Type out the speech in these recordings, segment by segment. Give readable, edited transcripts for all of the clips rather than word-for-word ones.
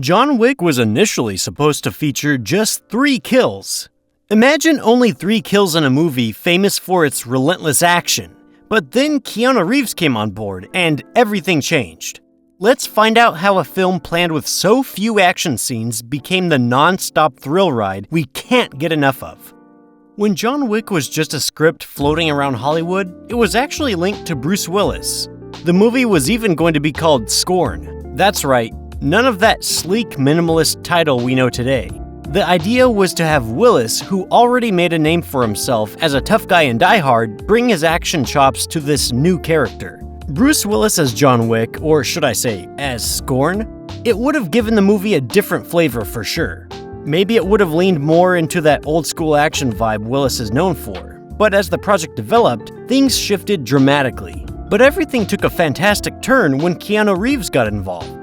John Wick was initially supposed to feature just 3 kills. Imagine only 3 kills in a movie famous for its relentless action. But then Keanu Reeves came on board, and everything changed. Let's find out how a film planned with so few action scenes became the non-stop thrill ride we can't get enough of. When John Wick was just a script floating around Hollywood, it was actually linked to Bruce Willis. The movie was even going to be called Scorn. That's right. None of that sleek, minimalist title we know today. The idea was to have Willis, who already made a name for himself as a tough guy in Die Hard, bring his action chops to this new character. Bruce Willis as John Wick, or should I say, as Scorn? It would have given the movie a different flavor for sure. Maybe it would have leaned more into that old-school action vibe Willis is known for. But as the project developed, things shifted dramatically. But everything took a fantastic turn when Keanu Reeves got involved.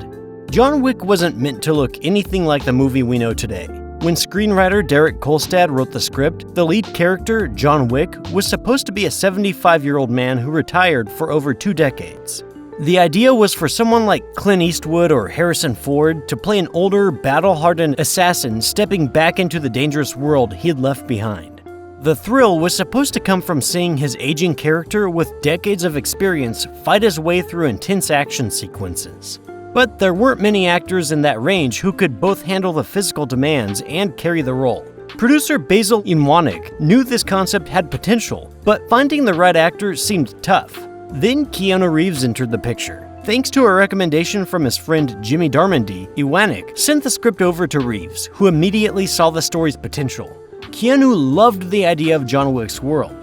John Wick wasn't meant to look anything like the movie we know today. When screenwriter Derek Kolstad wrote the script, the lead character, John Wick, was supposed to be a 75-year-old man who retired for over 2 decades. The idea was for someone like Clint Eastwood or Harrison Ford to play an older, battle-hardened assassin stepping back into the dangerous world he had left behind. The thrill was supposed to come from seeing his aging character with decades of experience fight his way through intense action sequences. But there weren't many actors in that range who could both handle the physical demands and carry the role. Producer Basil Iwanek knew this concept had potential, but finding the right actor seemed tough. Then Keanu Reeves entered the picture. Thanks to a recommendation from his friend Jimmy Darmandy, Iwanek sent the script over to Reeves, who immediately saw the story's potential. Keanu loved the idea of John Wick's world,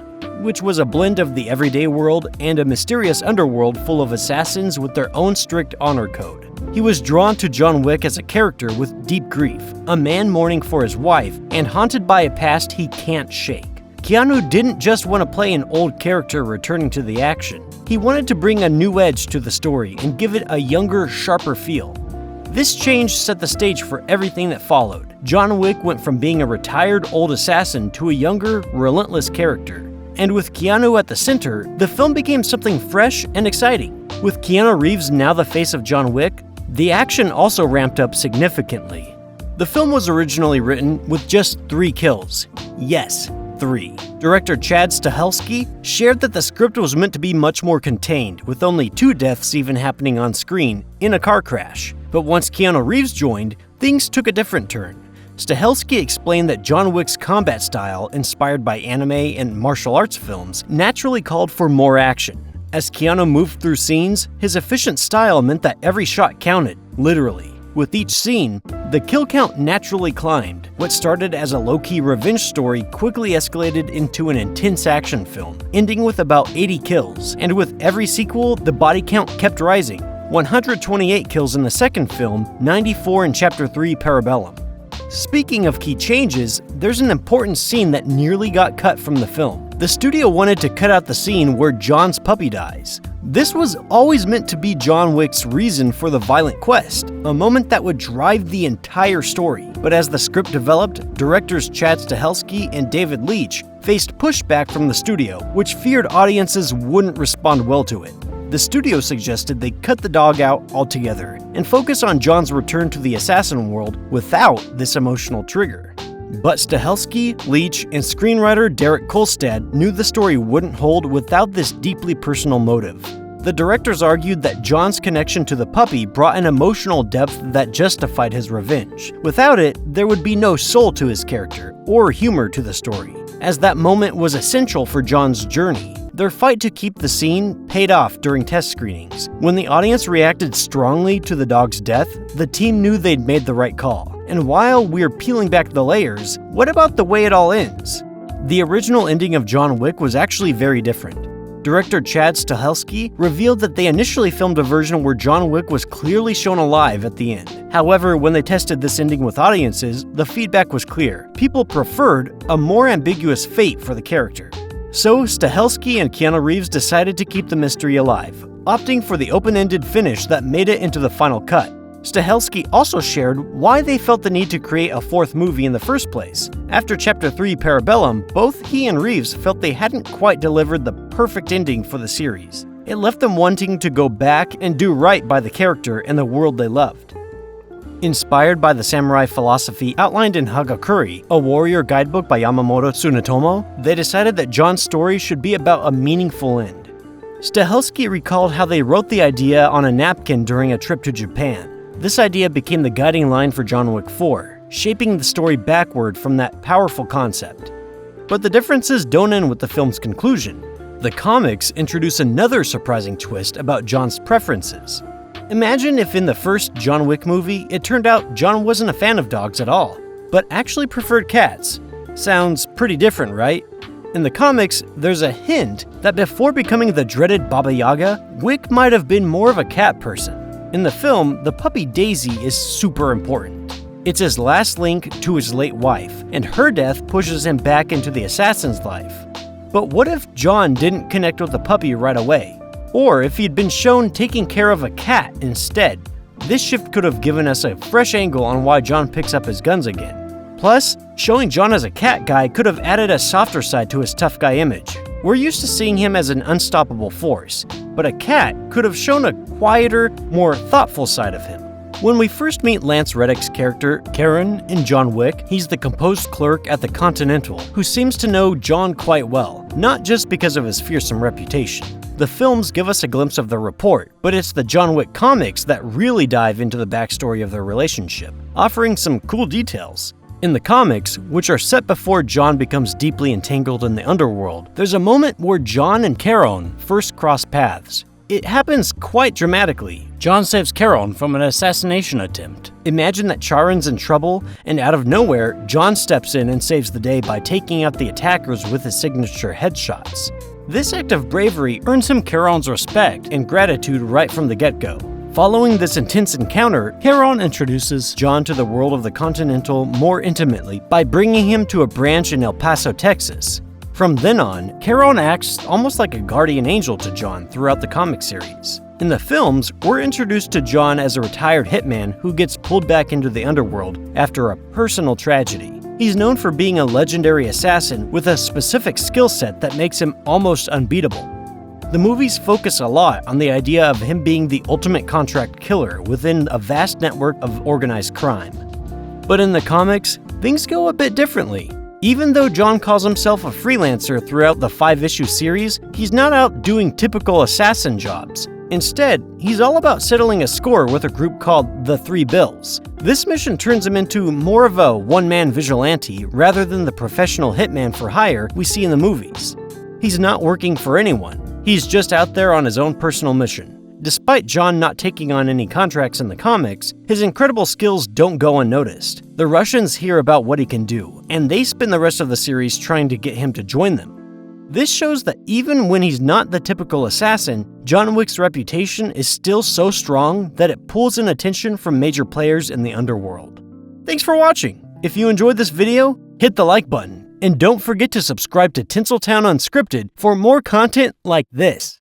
which was a blend of the everyday world and a mysterious underworld full of assassins with their own strict honor code. He was drawn to John Wick as a character with deep grief, a man mourning for his wife, and haunted by a past he can't shake. Keanu didn't just want to play an old character returning to the action. He wanted to bring a new edge to the story and give it a younger, sharper feel. This change set the stage for everything that followed. John Wick went from being a retired old assassin to a younger, relentless character. And with Keanu at the center, the film became something fresh and exciting. With Keanu Reeves now the face of John Wick, the action also ramped up significantly. The film was originally written with just 3 kills. Yes, 3. Director Chad Stahelski shared that the script was meant to be much more contained, with only 2 deaths even happening on screen in a car crash. But once Keanu Reeves joined, things took a different turn. Stahelski explained that John Wick's combat style, inspired by anime and martial arts films, naturally called for more action. As Keanu moved through scenes, his efficient style meant that every shot counted, literally. With each scene, the kill count naturally climbed. What started as a low-key revenge story quickly escalated into an intense action film, ending with about 80 kills. And with every sequel, the body count kept rising. 128 kills in the second film, 94 in Chapter 3 Parabellum. Speaking of key changes, there's an important scene that nearly got cut from the film. The studio wanted to cut out the scene where John's puppy dies. This was always meant to be John Wick's reason for the violent quest, a moment that would drive the entire story. But as the script developed, directors Chad Stahelski and David Leitch faced pushback from the studio, which feared audiences wouldn't respond well to it. The studio suggested they cut the dog out altogether and focus on John's return to the assassin world without this emotional trigger. But Stahelski, Leitch, and screenwriter Derek Kolstad knew the story wouldn't hold without this deeply personal motive. The directors argued that John's connection to the puppy brought an emotional depth that justified his revenge. Without it, there would be no soul to his character or humor to the story, as that moment was essential for John's journey. Their fight to keep the scene paid off during test screenings. When the audience reacted strongly to the dog's death, the team knew they'd made the right call. And while we're peeling back the layers, what about the way it all ends? The original ending of John Wick was actually very different. Director Chad Stahelski revealed that they initially filmed a version where John Wick was clearly shown alive at the end. However, when they tested this ending with audiences, the feedback was clear. People preferred a more ambiguous fate for the character. So, Stahelski and Keanu Reeves decided to keep the mystery alive, opting for the open-ended finish that made it into the final cut. Stahelski also shared why they felt the need to create a 4th movie in the first place. After Chapter 3 Parabellum, both he and Reeves felt they hadn't quite delivered the perfect ending for the series. It left them wanting to go back and do right by the character and the world they loved. Inspired by the samurai philosophy outlined in Hagakure, a warrior guidebook by Yamamoto Tsunetomo, they decided that John's story should be about a meaningful end. Stahelski recalled how they wrote the idea on a napkin during a trip to Japan. This idea became the guiding line for John Wick 4, shaping the story backward from that powerful concept. But the differences don't end with the film's conclusion. The comics introduce another surprising twist about John's preferences. Imagine if in the first John Wick movie, it turned out John wasn't a fan of dogs at all, but actually preferred cats. Sounds pretty different, right? In the comics, there's a hint that before becoming the dreaded Baba Yaga, Wick might have been more of a cat person. In the film, the puppy Daisy is super important. It's his last link to his late wife, and her death pushes him back into the assassin's life. But what if John didn't connect with the puppy right away? Or if he'd been shown taking care of a cat instead? This shift could have given us a fresh angle on why John picks up his guns again. Plus, showing John as a cat guy could have added a softer side to his tough guy image. We're used to seeing him as an unstoppable force, but a cat could have shown a quieter, more thoughtful side of him. When we first meet Lance Reddick's character, Karen, in John Wick, he's the composed clerk at the Continental who seems to know John quite well, not just because of his fearsome reputation. The films give us a glimpse of the report, but it's the John Wick comics that really dive into the backstory of their relationship, offering some cool details. In the comics, which are set before John becomes deeply entangled in the underworld, there's a moment where John and Charon first cross paths. It happens quite dramatically. John saves Charon from an assassination attempt. Imagine that Charon's in trouble, and out of nowhere, John steps in and saves the day by taking out the attackers with his signature headshots. This act of bravery earns him Charon's respect and gratitude right from the get-go. Following this intense encounter, Charon introduces John to the world of the Continental more intimately by bringing him to a branch in El Paso, Texas. From then on, Charon acts almost like a guardian angel to John throughout the comic series. In the films, we're introduced to John as a retired hitman who gets pulled back into the underworld after a personal tragedy. He's known for being a legendary assassin with a specific skill set that makes him almost unbeatable. The movies focus a lot on the idea of him being the ultimate contract killer within a vast network of organized crime. But in the comics, things go a bit differently. Even though John calls himself a freelancer throughout the 5-issue series, he's not out doing typical assassin jobs. Instead, he's all about settling a score with a group called the Three Bills. This mission turns him into more of a one-man vigilante rather than the professional hitman for hire we see in the movies. He's not working for anyone. He's just out there on his own personal mission. Despite John not taking on any contracts in the comics, his incredible skills don't go unnoticed. The Russians hear about what he can do, and they spend the rest of the series trying to get him to join them. This shows that even when he's not the typical assassin, John Wick's reputation is still so strong that it pulls in attention from major players in the underworld. Thanks for watching! If you enjoyed this video, hit the like button, and don't forget to subscribe to Tinseltown Unscripted for more content like this.